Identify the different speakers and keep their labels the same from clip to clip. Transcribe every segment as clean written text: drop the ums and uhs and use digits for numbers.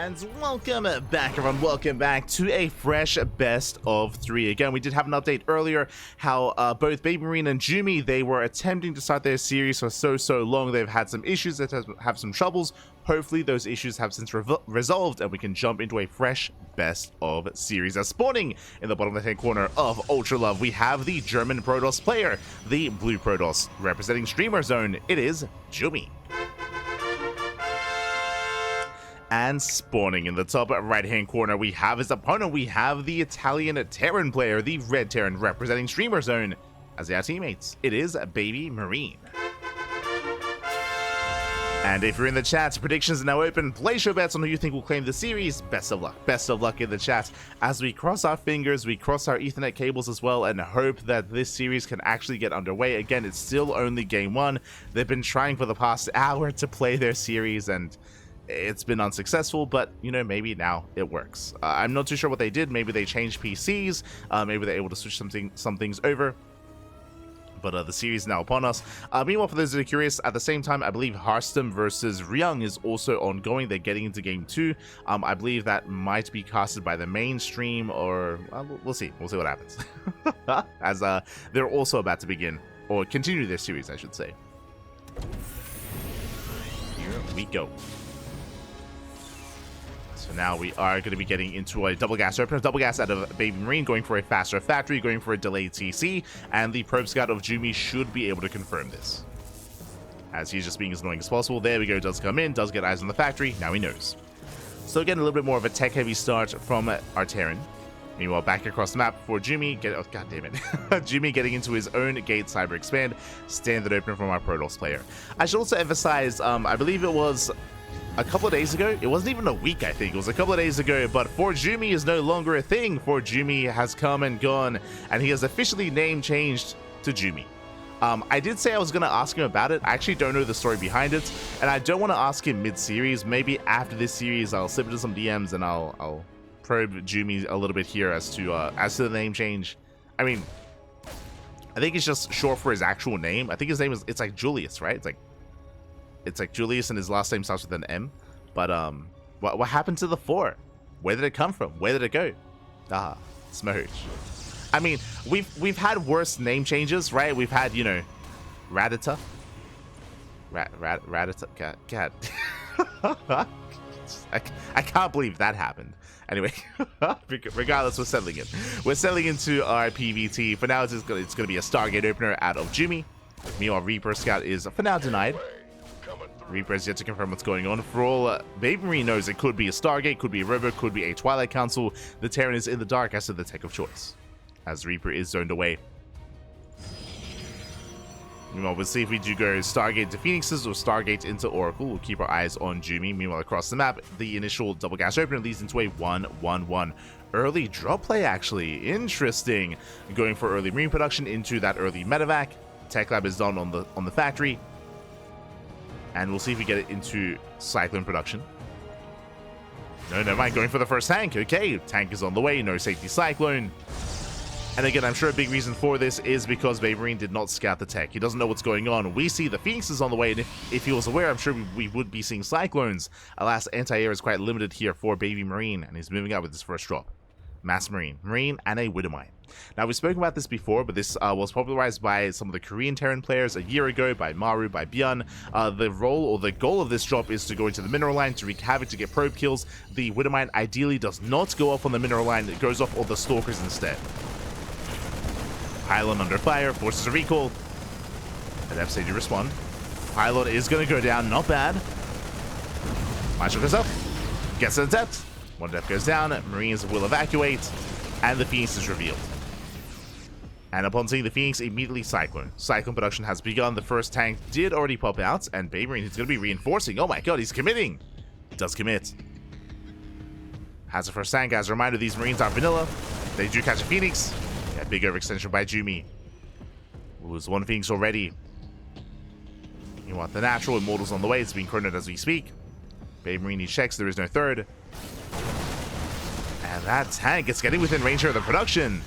Speaker 1: And welcome back, everyone. Welcome back to a fresh best of 3. Again, we did have an update earlier how both BabyMarine and Jumy, they were attempting to start their series for so long. They've had some issues, that have some troubles. Hopefully those issues have since resolved and we can jump into a fresh best of series. As spawning in the bottom left-hand corner of Ultra Love, we have the German Protoss player, the Blue Protoss. Representing Streamer Zone, it is Jumy. And spawning in the top right-hand corner, we have his opponent. We have the Italian Terran player, the Red Terran, representing Streamer Zone as their teammates. It is BabyMarine. And if you're in the chat, predictions are now open. Place your bets on who you think will claim the series. Best of luck. Best of luck in the chat as we cross our fingers, we cross our Ethernet cables as well, and hope that this series can actually get underway. Again, it's still only game 1. They've been trying for the past hour to play their series, and it's been unsuccessful, but you know, maybe now it works. I'm not too sure what they did. Maybe they changed PCs, maybe they're able to switch some things over, but the series is now upon us. Meanwhile, for those that are curious, at the same time, I believe Hearthstone versus Ryung is also ongoing. They're getting into game 2. I believe that might be casted by the mainstream, or we'll see what happens. As they're also about to begin, or continue their series, I should say. Here we go. So now we are going to be getting into a double gas opener. Double gas out of BabyMarine, going for a faster factory, going for a delayed TC, and the probe scout of Jumy should be able to confirm this, as he's just being as annoying as possible. There we go, does come in, does get eyes on the factory, now he knows. So again, a little bit more of a tech-heavy start from our Terran. Meanwhile, back across the map for Jumy, oh god damn it, Jumy getting into his own gate cyber expand, standard opener from our Protoss player. I should also emphasize, I believe it was a couple of days ago. It wasn't even a week, I think. It was a couple of days ago, but For Jumy is no longer a thing. For Jumy has come and gone, and he has officially name changed to Jumy. I did say I was going to ask him about it. I actually don't know the story behind it, and I don't want to ask him mid-series. Maybe after this series, I'll slip into some DMs and I'll probe Jumy a little bit here as to the name change. I mean, I think it's just short for his actual name. I think his name is, it's like Julius, right? It's like Julius, and his last name starts with an M. But what happened to the 4? Where did it come from? Where did it go? Smooch. I mean, we've had worse name changes, right? We've had, you know, Radita. Radita. God. I can't believe that happened. Anyway, regardless, we're settling in. We're settling into our PvT. For now, it's going to be a Stargate opener out of Jumy. Meanwhile, Reaper Scout is for now denied. Reaper has yet to confirm what's going on. For all BabyMarine knows, it could be a Stargate, could be a River, could be a Twilight Council. The Terran is in the dark as to the tech of choice, as Reaper is zoned away. Meanwhile, we'll see if we do go Stargate to Phoenixes or Stargate into Oracle. We'll keep our eyes on Jumy. Meanwhile, across the map, the initial double gas opener leads into a 1-1-1. Early drop play, actually. Interesting. Going for early marine production into that early medevac. Tech lab is done on the factory. And we'll see if we get it into Cyclone production. No, never mind. Going for the first tank. Okay, tank is on the way. No safety Cyclone. And again, I'm sure a big reason for this is because BabyMarine did not scout the tech. He doesn't know what's going on. We see the Phoenixes on the way, and if he was aware, I'm sure we would be seeing Cyclones. Alas, anti-air is quite limited here for BabyMarine, and he's moving out with his first drop. Mass Marine, and a Widowmine. Now, we've spoken about this before, but this was popularized by some of the Korean Terran players a year ago, by Maru, by Byun. The role or the goal of this drop is to go into the mineral line to wreak havoc, to get probe kills. The Widowmine ideally does not go off on the mineral line, it goes off all the stalkers instead. Pylon under fire, forces a recall. And FCG respond. Pylon is going to go down, not bad. Marshall goes up, gets to the depth. One depth goes down, Marines will evacuate, and the Phoenix is revealed. And upon seeing the Phoenix, immediately Cyclone. Cyclone production has begun. The first tank did already pop out, and BabyMarine is going to be reinforcing. Oh my god, he's committing! He does commit. Has the first tank. As a reminder, these Marines are vanilla. They do catch a Phoenix. Yeah, big overextension by Jumy. We'll lose one Phoenix already. You want the natural Immortals on the way. It's being chronoed as we speak. BabyMarine checks. There is no third. And that tank is getting within range of the production.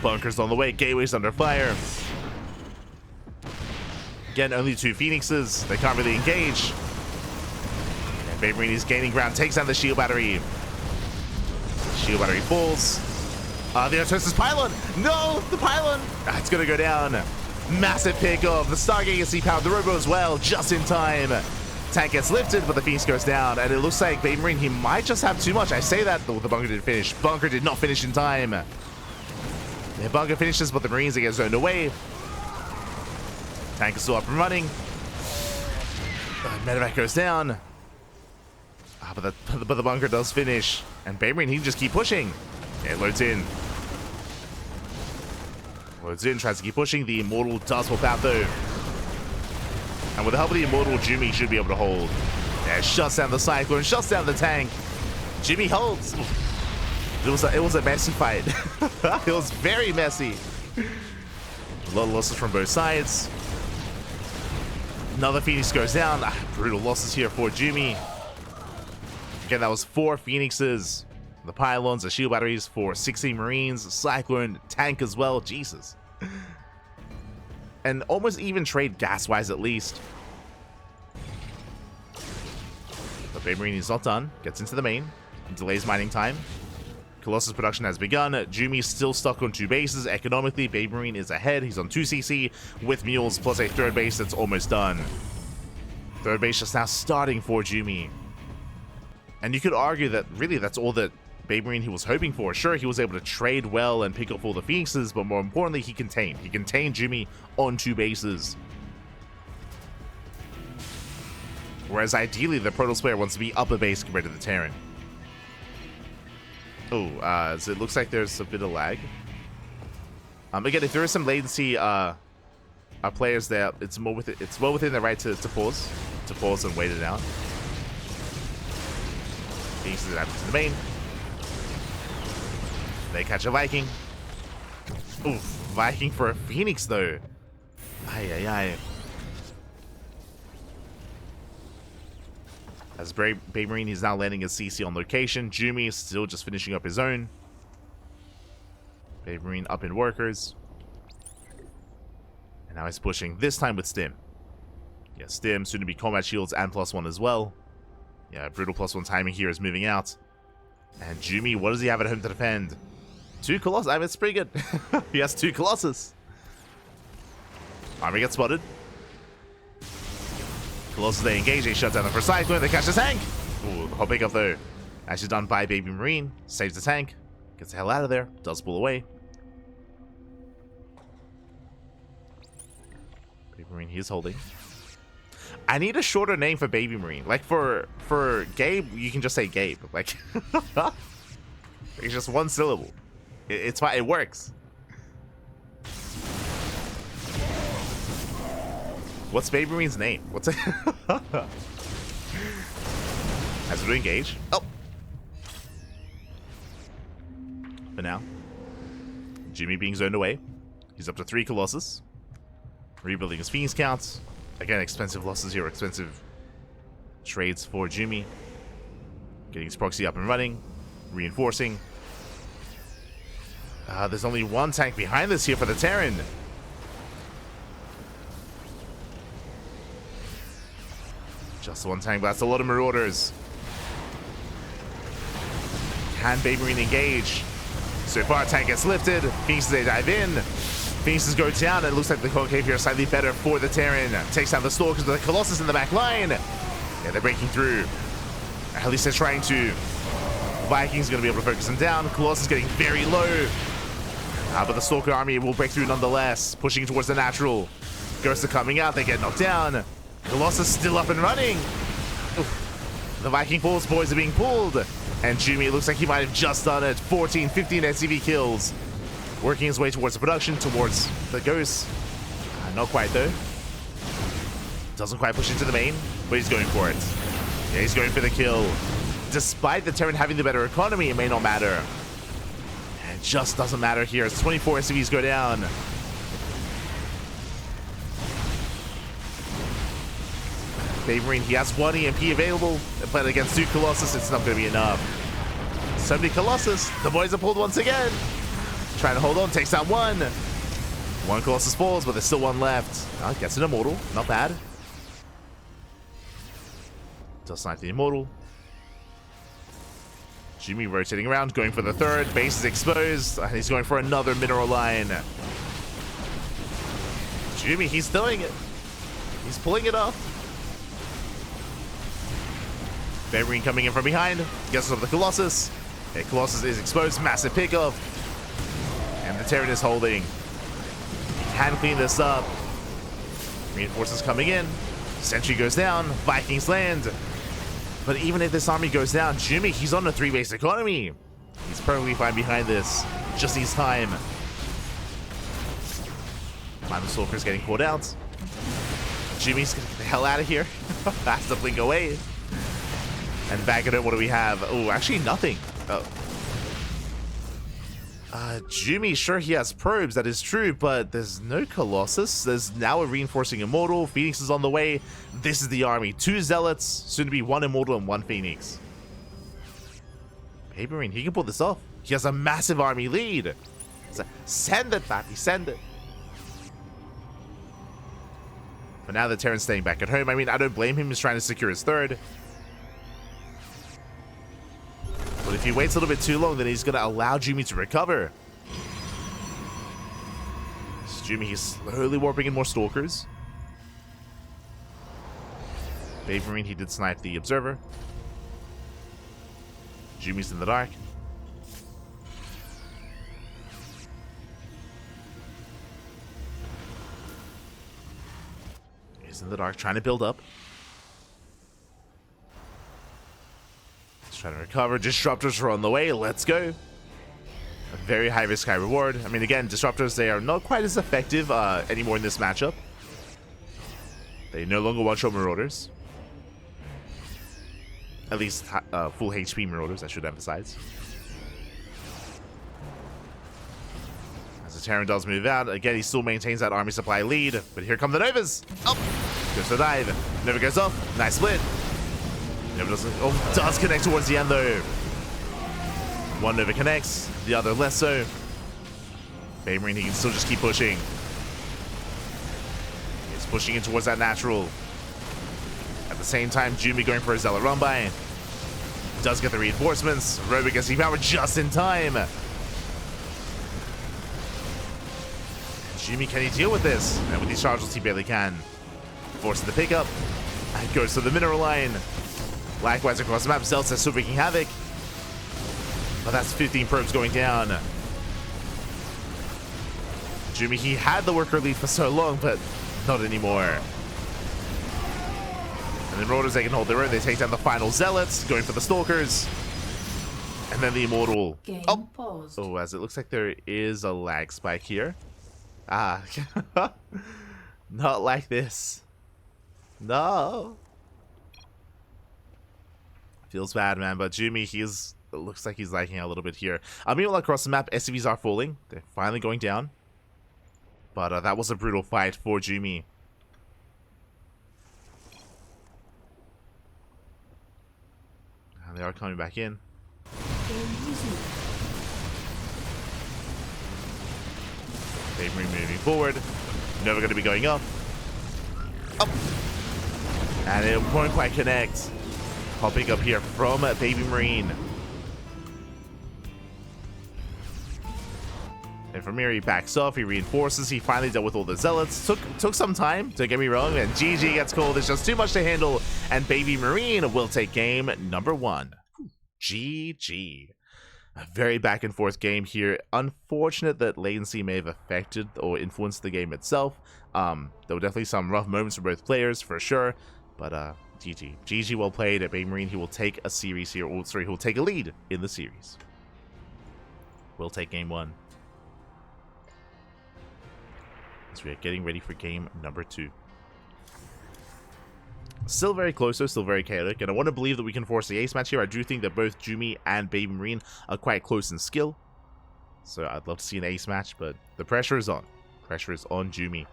Speaker 1: Bunkers on the way. Gateways under fire. Again, only 2 Phoenixes. They can't really engage. And BabyMarine is gaining ground, takes down the shield battery. Shield battery falls. The Otosis pylon! No! The pylon! It's gonna go down. Massive pickoff. The Stargate gets depowered. The Robo as well, just in time. Tank gets lifted, but the Phoenix goes down. And it looks like BabyMarine, he might just have too much. I say that, the bunker didn't finish. Bunker did not finish in time. The bunker finishes, but the Marines get zoned away. Tank is still up and running. Medevac goes down. But the bunker does finish. And BabyMarine, he can just keep pushing. Yeah, it loads in. Loads in, tries to keep pushing. The Immortal does pop out though. And with the help of the Immortal, Jumy should be able to hold. Yeah, shuts down the Cyclone, shuts down the tank. Jumy holds. It was a messy fight. It was very messy. A lot of losses from both sides. Another Phoenix goes down. Brutal losses here for Jumy. Again, that was 4 Phoenixes. The pylons, the shield batteries for 16 Marines, Cyclone, tank as well. Jesus. And almost even trade gas-wise at least. But BabyMarine is not done. Gets into the main. Delays mining time. Colossus production has begun. Jumy still stuck on 2 bases. Economically, BabyMarine is ahead. He's on 2 CC with mules plus a 3rd base that's almost done. 3rd base just now starting for Jumy. And you could argue that really that's all that BabyMarine he was hoping for. Sure, he was able to trade well and pick up all the Phoenixes, but more importantly, he contained. He contained Jumy on 2 bases. Whereas ideally, the Protoss player wants to be up a base compared to the Terran. Oh, so it looks like there's a bit of lag. Again, if there is some latency, our players there, it's well within their right to pause and wait it out. Pieces out to the main. They catch a Viking. Oof, Viking for a Phoenix though. Ay. As BabyMarine, he's now landing his CC on location. Jumy is still just finishing up his own. BabyMarine up in workers. And now he's pushing, this time with Stim. Yeah, Stim, soon to be combat shields and +1 as well. Yeah, brutal +1 timing here is moving out. And Jumy, what does he have at home to defend? 2 Colossus. I mean, it's pretty good. He has 2 Colossus. Army gets spotted. Colossus, they engage. They shut down the first Cyclone. They catch the tank. Ooh, the hot pickup though. Actually done by BabyMarine. Saves the tank. Gets the hell out of there. Does pull away. BabyMarine, he's holding. I need a shorter name for BabyMarine. Like for Gabe, you can just say Gabe. Like it's just 1 syllable. It's fine. It works. What's BabyMarine's name? What's it? As we engage. Oh. For now, Jumy being zoned away. He's up to 3 Colossus. Rebuilding his Phoenix counts. Again, expensive losses here, expensive trades for Jumy. Getting his proxy up and running. Reinforcing. There's only 1 tank behind this here for the Terran. Just 1 tank, but that's a lot of Marauders. Can BabyMarine engage? So far, tank gets lifted. Phoenixes, they dive in. Phoenixes go down, and it looks like the concave here is slightly better for the Terran. Takes down the Stalkers with the Colossus in the back line. Yeah, they're breaking through. At least they're trying to. Vikings going to be able to focus them down. Colossus getting very low. But the Stalker army will break through nonetheless. Pushing towards the natural. Ghosts are coming out. They get knocked down. Colossus still up and running. Oof. The Viking Falls boys are being pulled. And Jumy, it looks like he might have just done it. 14, 15 SCV kills. Working his way towards the production, towards the Ghosts. Not quite though. Doesn't quite push into the main, but he's going for it. Yeah, he's going for the kill. Despite the Terran having the better economy, it may not matter. It just doesn't matter here as 24 SCVs go down. BabyMarine, he has 1 EMP available. But against 2 Colossus, it's not going to be enough. So many Colossus. The boys are pulled once again. Trying to hold on, takes out 1. 1 Colossus falls, but there's still 1 left. Gets an Immortal, not bad. Does snipe the Immortal. Jumy rotating around, going for the third. Base is exposed, and he's going for another mineral line. Jumy, he's doing it. He's pulling it off. BabyMarine coming in from behind. Gets over the Colossus. Okay, Colossus is exposed. Massive pickup. And the Terran is holding. He can clean this up. Reinforcements coming in. Sentry goes down. Vikings land. But even if this army goes down, Jumy, he's on a 3-base economy. He's perfectly fine behind this. Just needs time. Final Stalker's getting pulled out. Jumy's gonna get the hell out of here. Has to blink away. And back at it, what do we have? Oh, actually nothing. Oh. Jumy, sure he has probes, that is true, but there's no Colossus. There's now a reinforcing Immortal. Phoenix is on the way. This is the army. 2 Zealots, soon to be 1 Immortal and 1 Phoenix. BabyMarine, he can pull this off. He has a massive army lead. So send it, Pappy, send it. But now the Terran's staying back at home. I mean, I don't blame him. He's trying to secure his third. But if he waits a little bit too long, then he's going to allow Jumy to recover. Jumy, he's slowly warping in more Stalkers. BabyMarine, he did snipe the Observer. Jumy's in the dark. He's in the dark, trying to build up. Trying to recover. Disruptors are on the way. Let's go. A very high risk, high reward. I mean, again, Disruptors, they are not quite as effective anymore in this matchup. They no longer one-shot Marauders. At least full HP Marauders, I should emphasize. As the Terran does move out, again, he still maintains that army supply lead. But here come the Novas. Oh! Goes for the dive. Nova goes off. Nice split. Nova doesn't. Oh, does connect towards the end though. One Nova connects, the other less so. BabyMarine, he can still just keep pushing. He's pushing in towards that natural. At the same time, Jumy going for a Zealot run by. Does get the reinforcements. Robo gets power just in time. Jumy, can he deal with this? And with these charges, he barely can. Forces the pickup. And goes to the mineral line. Likewise across the map, Zelt's still wreaking havoc. But that's 15 probes going down. Jumy, he had the worker lead for so long, but not anymore. And then Marauders, they can hold their own. They take down the final Zealots, going for the Stalkers. And then the Immortal. Oh, as it looks like there is a lag spike here. Ah. Not like this. No. Feels bad, man, but Jumy, it looks like he's lagging out a little bit here. Meanwhile, across the map, SCVs are falling. They're finally going down. But that was a brutal fight for Jumy. And they are coming back in. BabyMarine moving forward. Nova going to be going up. Up! And it won't quite connect. Popping up here from BabyMarine. And from here, he backs off, he reinforces, he finally dealt with all the Zealots. Took some time, don't get me wrong, and GG gets called. It's just too much to handle, and BabyMarine will take game number 1. GG. A very back and forth game here. Unfortunate that latency may have affected or influenced the game itself. There were definitely some rough moments for both players, for sure, but GG. GG well played at BabyMarine. He will take a series here, or sorry, he will take a lead in the series. We'll take game 1. As we are getting ready for game number 2. Still very close though, still very chaotic, and I want to believe that we can force the ace match here. I do think that both Jumy and BabyMarine are quite close in skill. So I'd love to see an ace match, but the pressure is on. Pressure is on Jumy.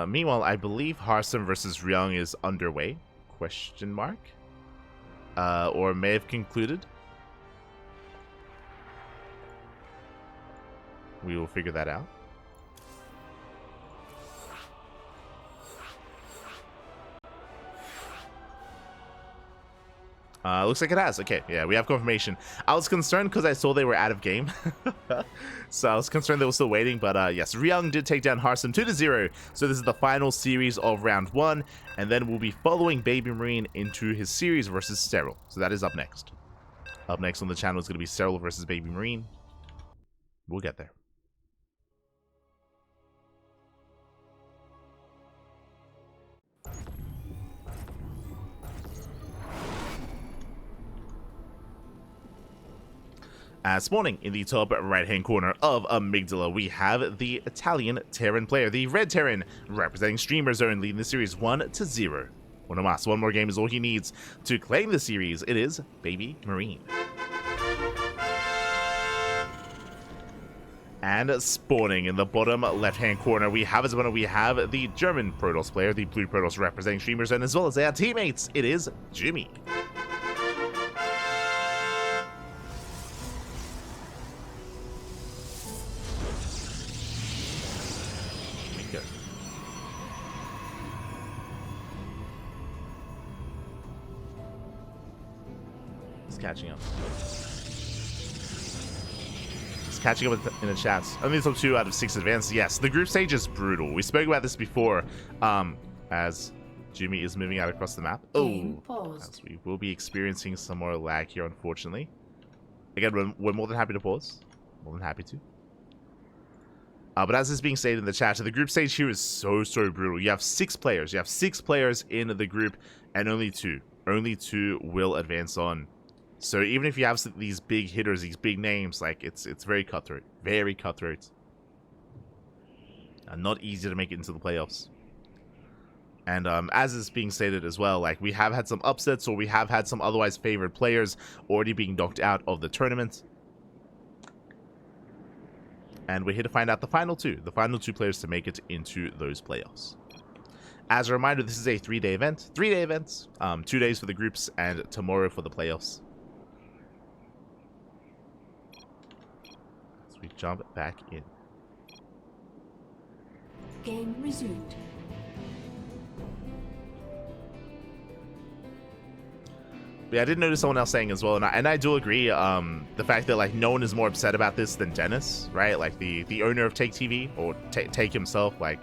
Speaker 1: Meanwhile, I believe Hearthstone versus Ryung is underway. Question mark? Or may have concluded. We will figure that out. Looks like it has. Okay, yeah, we have confirmation. I was concerned because I saw they were out of game. So I was concerned they were still waiting, but yes, Ryung did take down Harsum 2-0. So this is the final series of round 1, and then we'll be following BabyMarine into his series versus Sterile. So that is up next. Up next on the channel is going to be Sterile versus BabyMarine. We'll get there. Spawning in the top right-hand corner of Amygdala, we have the Italian Terran player, the Red Terran, representing Streamer Zone, leading the series 1-0. One more game is all he needs to claim the series. It is BabyMarine. And spawning in the bottom left-hand corner, we have the German Protoss player, the Blue Protoss representing Streamer Zone, as well as their teammates. It is Jumy. Catching up. Just catching up in the chats. Only top 2 out of 6 advanced. Yes, the group stage is brutal. We spoke about this before. As Jumy is moving out across the map. Oh, as we will be experiencing some more lag here, unfortunately. Again, we're more than happy to pause. More than happy to. But as is being stated in the chat, the group stage here is so brutal. You have 6 players. You have 6 players in the group, and only 2 will advance on. So even if you have these big hitters, these big names, like it's very cutthroat, and not easy to make it into the playoffs. And as is being stated as well, like we have had some upsets, or we have had some otherwise favored players already being knocked out of the tournament. And we're here to find out the final two players to make it into those playoffs. As a reminder, this is a 3-day event, 3-day events, 2 days for the groups and tomorrow for the playoffs. We jump back in.
Speaker 2: Game resumed.
Speaker 1: Yeah, I did notice someone else saying as well, and I do agree. The fact that like no one is more upset about this than Dennis, right? Like the owner of Take TV or Take himself, like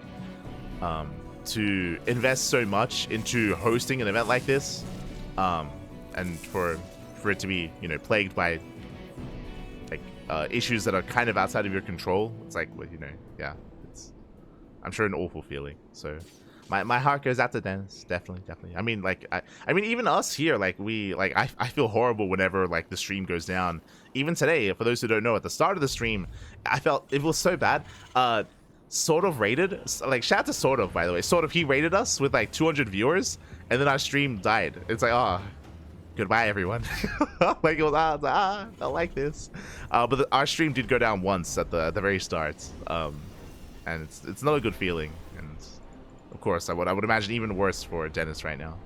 Speaker 1: to invest so much into hosting an event like this, and for it to be plagued by issues that are kind of outside of your control. It's like, well, yeah, it's, I'm sure, an awful feeling. So my heart goes out to Dennis. Definitely. I mean, like, I mean, even us here, like, I feel horrible whenever, like, the stream goes down. Even today, for those who don't know, at the start of the stream, I felt it was so bad. Sort of rated, like, shout out to Sort of, by the way. Sort of, he rated us with, like, 200 viewers, and then our stream died. It's like, oh, goodbye, everyone. Like, it was, I don't like this. But our stream did go down once at the very start, and it's not a good feeling. And of course, I would imagine even worse for Dennis right now.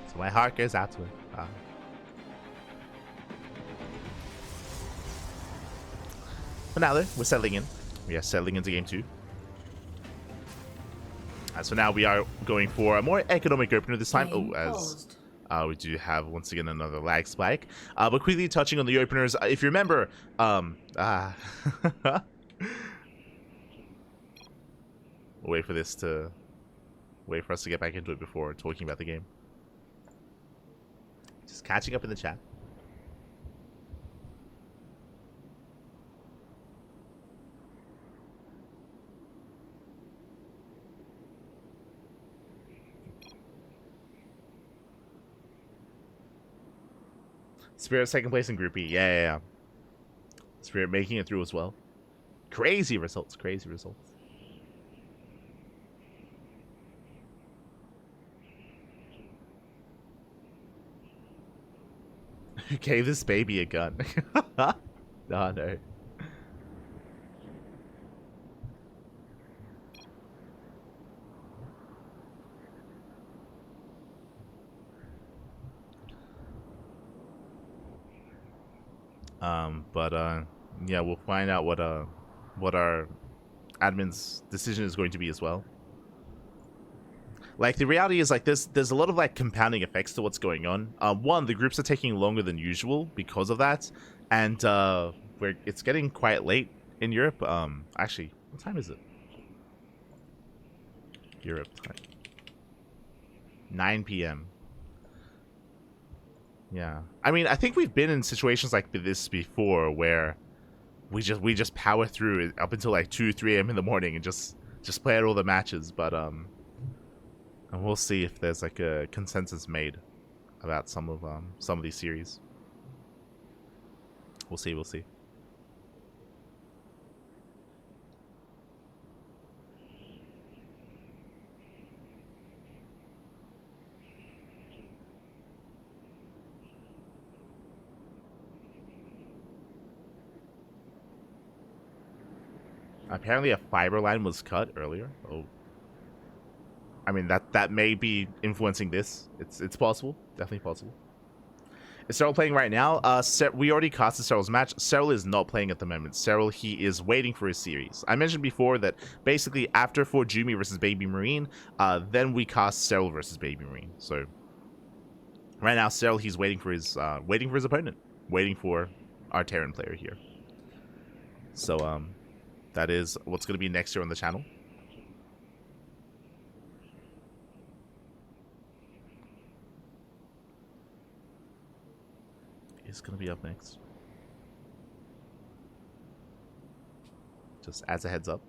Speaker 1: So my heart goes out to him. But now though, we're settling in. We are settling into game 2. So now we are going for a more economic opener this time. Oh, as we do have once again another lag spike. But quickly touching on the openers, if you remember, we'll wait for us to get back into it before talking about the game. Just catching up in the chat. Spirit second place in Group E. Yeah. Spirit making it through as well. Crazy results. Who gave this baby a gun? Oh, no. Yeah, we'll find out what our admin's decision is going to be as well. Like, the reality is, like, there's a lot of, like, compounding effects to what's going on. One, the groups are taking longer than usual because of that, and it's getting quite late in Europe. Actually, what time is it? Europe time. 9 p.m. Yeah. I mean, I think we've been in situations like this before where we just power through it up until like 2, 3 a.m. in the morning and just play out all the matches, but and we'll see if there's like a consensus made about some of these series. We'll see. Apparently a fiber line was cut earlier. Oh. I mean, that may be influencing this. It's possible. Definitely possible. Is Cyril playing right now? We already casted Cyril's match. Cyril is not playing at the moment. Cyril, he is waiting for his series. I mentioned before that basically after for Jumy versus BabyMarine, then we cast Cyril versus BabyMarine. So right now, Cyril, he's waiting for his opponent. Waiting for our Terran player here. So, that is what's going to be next year on the channel. Is going to be up next. Just as a heads up.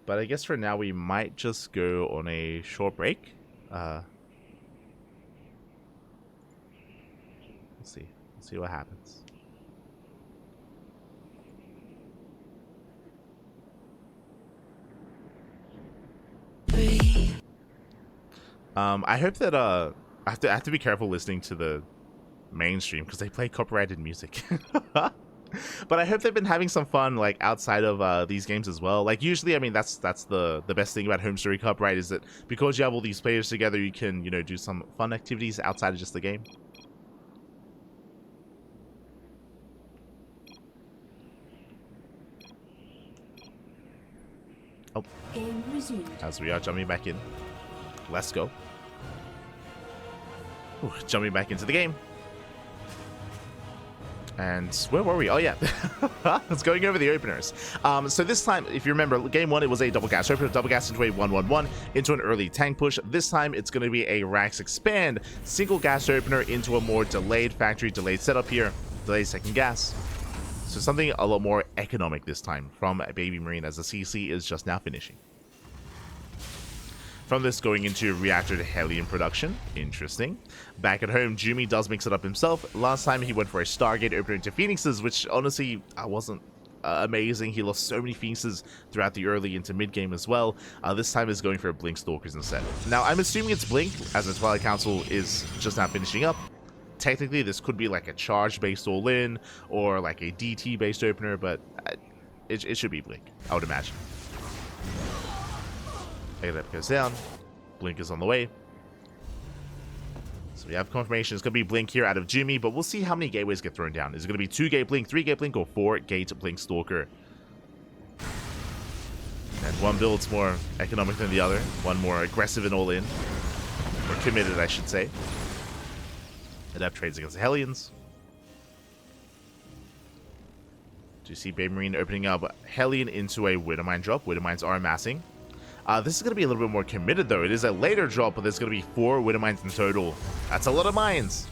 Speaker 1: But I guess for now we might just go on a short break. We'll see. We'll see what happens. I hope that I have to be careful listening to the mainstream because they play copyrighted music. But I hope they've been having some fun, like, outside of these games as well. Like, usually, I mean, that's the best thing about HomeStory Cup, right? Is that because you have all these players together, you can, you know, do some fun activities outside of just the game. Oh,
Speaker 2: Game resumed.
Speaker 1: As we are jumping back in. Let's go. Ooh, jumping back into the game. And where were we? Oh, yeah. It's going over the openers. So this time, if you remember, game 1, it was a double gas opener, double gas into a 1-1-1, into an early tank push. This time, it's going to be a Rax expand, single gas opener into a more delayed factory, delayed setup here, delayed second gas. So something a lot more economic this time from BabyMarine, as the CC is just now finishing. From this going into reactor to Hellion production. Interesting. Back at home, Jumy does mix it up himself. Last time he went for a Stargate opener into Phoenixes, which honestly wasn't amazing. He lost so many Phoenixes throughout the early into mid game as well. This time is going for a Blink Stalkers instead. Now I'm assuming it's Blink, as the Twilight Council is just now finishing up. Technically this could be like a charge based all in or like a DT based opener, but it should be Blink, I would imagine. That goes down. Blink is on the way. So we have confirmation. It's going to be Blink here out of Jumy, but we'll see how many gateways get thrown down. Is it going to be 2-gate Blink, 3-gate Blink, or 4-gate Blink Stalker? And one build's more economic than the other. One more aggressive and all in. More committed, I should say. Adept trades against the Hellions. Do you see BabyMarine opening up Hellion into a Widowmine drop? Widowmines are amassing. This is going to be a little bit more committed, though. It is a later drop, but there's going to be 4 Widowmines in total. That's a lot of mines.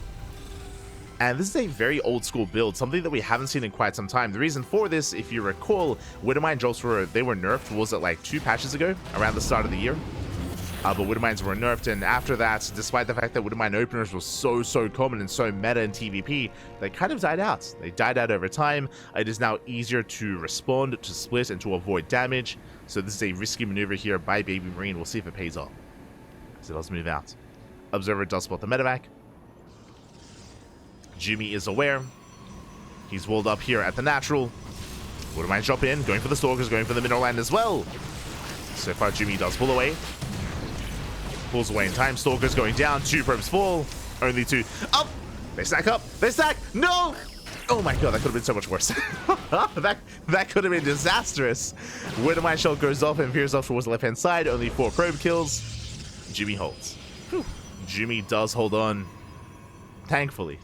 Speaker 1: And this is a very old school build, something that we haven't seen in quite some time. The reason for this, if you recall, Widowmine drops were nerfed, was it like 2 patches ago, around the start of the year? But Widowmines were nerfed, and after that, despite the fact that Widowmine openers were so common and so meta in TvP, they kind of died out. They died out over time. It is now easier to respond, to split, and to avoid damage. So this is a risky maneuver here by BabyMarine. We'll see if it pays off. So it does move out. Observer does spot the medevac. Jumy is aware. He's walled up here at the natural. Widowmine drop in, going for the Stalkers, going for the mineral land as well. So far, Jumy does pull away. Pulls away in time. Stalker's going down. 2 probes fall. Only 2. Up! They stack up. They stack. No! Oh my god, that could have been so much worse. that could have been disastrous. Widowmine shell goes off and veers off towards the left-hand side. Only 4 probe kills. Jumy holds. Whew. Jumy does hold on. Thankfully.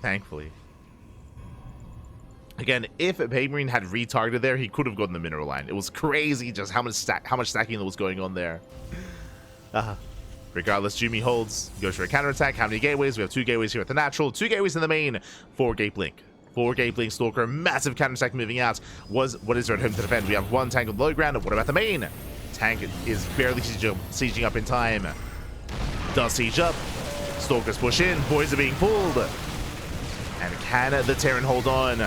Speaker 1: Again, if BabyMarine had retargeted there, he could have gotten the mineral line. It was crazy just how much stacking that was going on there. Regardless, Jumy holds. Goes for a counterattack. How many gateways? We have 2 gateways here at the natural. 2 gateways in the main. 4 gate blink. 4 gate blink Stalker. Massive counterattack moving out. What is there at home to defend? We have 1 tank on the low ground. What about the main? Tank is barely sieging up in time. Does siege up. Stalkers push in. Boys are being pulled. And can the Terran hold on?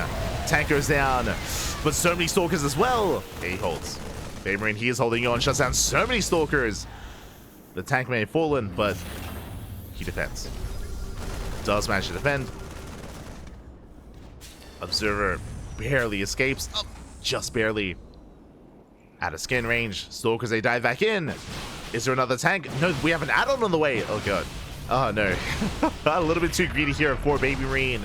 Speaker 1: Tank goes down. But so many Stalkers as well. He holds. BabyMarine, he is holding on. Shuts down so many Stalkers. The tank may have fallen, but he defends. Does manage to defend. Observer barely escapes. Oh, just barely. Out of skin range. Stalkers, they dive back in. Is there another tank? No, we have an add-on on the way. Oh, God. Oh, no. A little bit too greedy here for BabyMarine.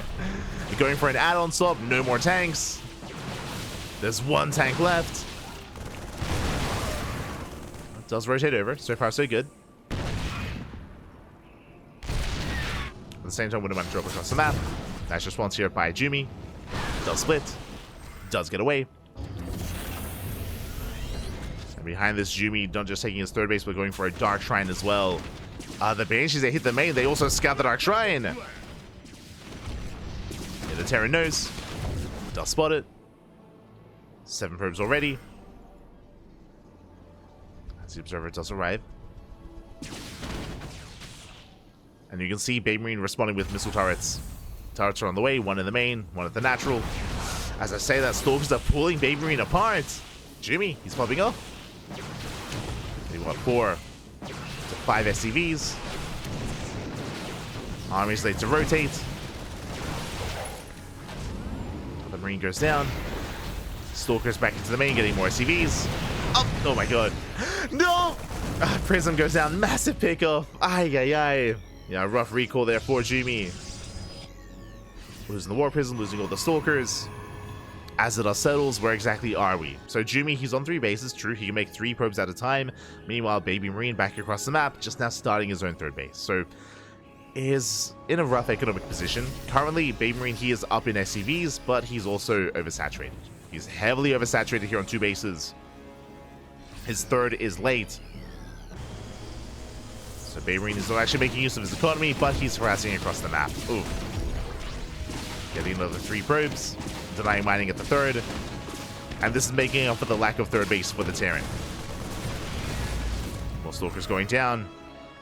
Speaker 1: Going for an add-on swap. No more tanks. There's 1 tank left. Does rotate over. So far, so good. At the same time, Widowmine drop across the map. Nice response here by Jumy. Does split. Does get away. And behind this, Jumy not just taking his 3rd base, but going for a Dark Shrine as well. The Banshees, they hit the main. They also scout the Dark Shrine. Yeah, the Terran knows. Does spot it. 7 probes already. As the Observer does arrive. And you can see BabyMarine responding with missile turrets. Turrets are on the way, 1 in the main, 1 at the natural. As I say that, Stalkers are pulling BabyMarine apart. Jumy, he's popping up. They want 4 to 5 SCVs. Armies late to rotate. The Marine goes down. Stalkers back into the main, getting more SCVs. Oh my god. No! Prism goes down. Massive pickoff. Ay. Yeah, rough recall there for Jumy. Losing the War Prism, losing all the Stalkers. As the dust settles, where exactly are we? So Jumy, he's on 3 bases. True, he can make 3 probes at a time. Meanwhile, BabyMarine back across the map, just now starting his own 3rd base. So is in a rough economic position. Currently, BabyMarine, he is up in SCVs, but he's also oversaturated. He's heavily oversaturated here on 2 bases. His 3rd is late. So BabyMarine is not actually making use of his economy, but he's harassing across the map. Ooh. Getting another 3 probes. Denying mining at the 3rd. And this is making up for the lack of 3rd base for the Terran. More Stalkers going down.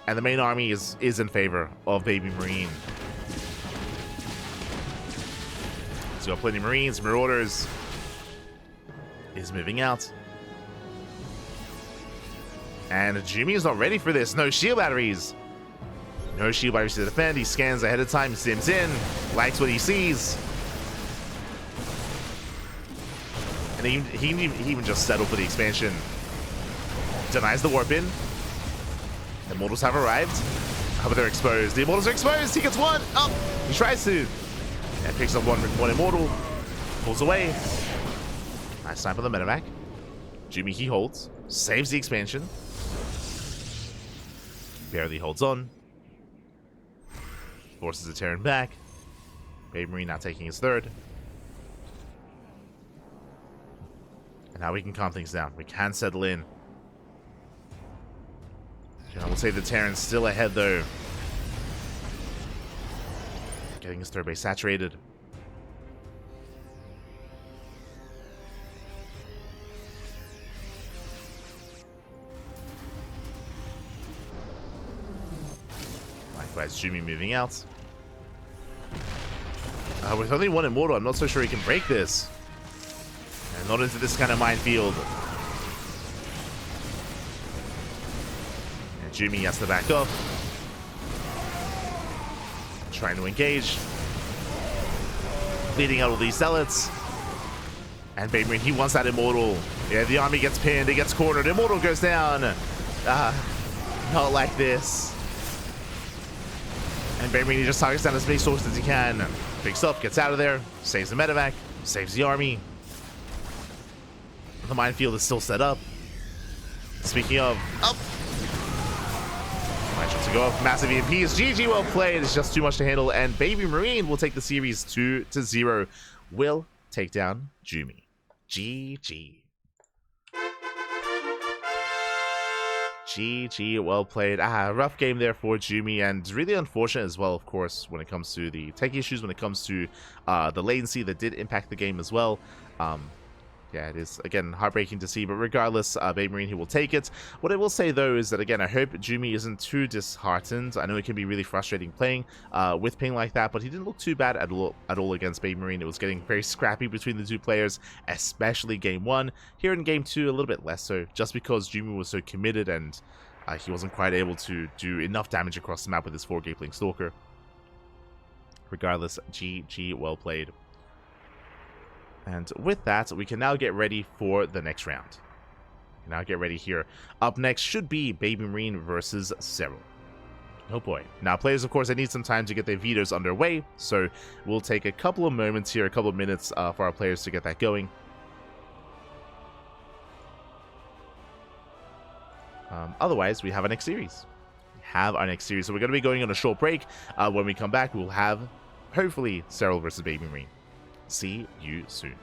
Speaker 1: And the main army is in favor of BabyMarine. So got plenty of Marines, Marauders. Is moving out. And Jumy is not ready for this. No shield batteries. No shield batteries to defend. He scans ahead of time, sims in, likes what he sees. And he even just settled for the expansion. Denies the warp in. The Immortals have arrived. How about they're exposed? The Immortals are exposed. He gets 1. Oh, he tries to. And picks up one Immortal. Pulls away. Nice time for the medevac. Jumy, he holds. Saves the expansion. Barely holds on. Forces the Terran back. BabyMarine now taking his 3rd. And now we can calm things down. We can settle in. I will say the Terran's still ahead though. Getting his 3rd base saturated. Likewise, Jumy moving out. With only 1 Immortal, I'm not so sure he can break this. And not into this kind of minefield. And Jumy has to back up. Trying to engage. Leading out all these Zealots. And BabyMarine, he wants that Immortal. Yeah, the army gets pinned, it gets cornered. Immortal goes down. Not like this. And BabyMarine just targets down as many sources as he can. Picks up, gets out of there, saves the medevac, saves the army. The minefield is still set up. Speaking of, up! Mine shots to go up, massive EMPs. GG, well played. It's just too much to handle, and BabyMarine will take the series 2-0. Will take down Jumy. GG. GG, well played. Rough game there for Jumy, and really unfortunate as well, of course, when it comes to the tech issues, when it comes to the latency that did impact the game as well. Yeah, it is, again, heartbreaking to see, but regardless, BabyMarine, he will take it. What I will say, though, is that, again, I hope Jumy isn't too disheartened. I know it can be really frustrating playing with ping like that, but he didn't look too bad at all against BabyMarine. It was getting very scrappy between the two players, especially Game 1. Here in Game 2, a little bit less so, just because Jumy was so committed and he wasn't quite able to do enough damage across the map with his 4 Gapeling Stalker. Regardless, GG, well played. And with that, we can now get ready for the next round. Now get ready here. Up next should be BabyMarine versus Cyril. Oh boy. Now players, of course, they need some time to get their vetoes underway, so we'll take a couple of moments here, a couple of minutes for our players to get that going. Otherwise, we have our next series. So we're going to be going on a short break. When we come back, we'll have, hopefully, Cyril versus BabyMarine. See you soon.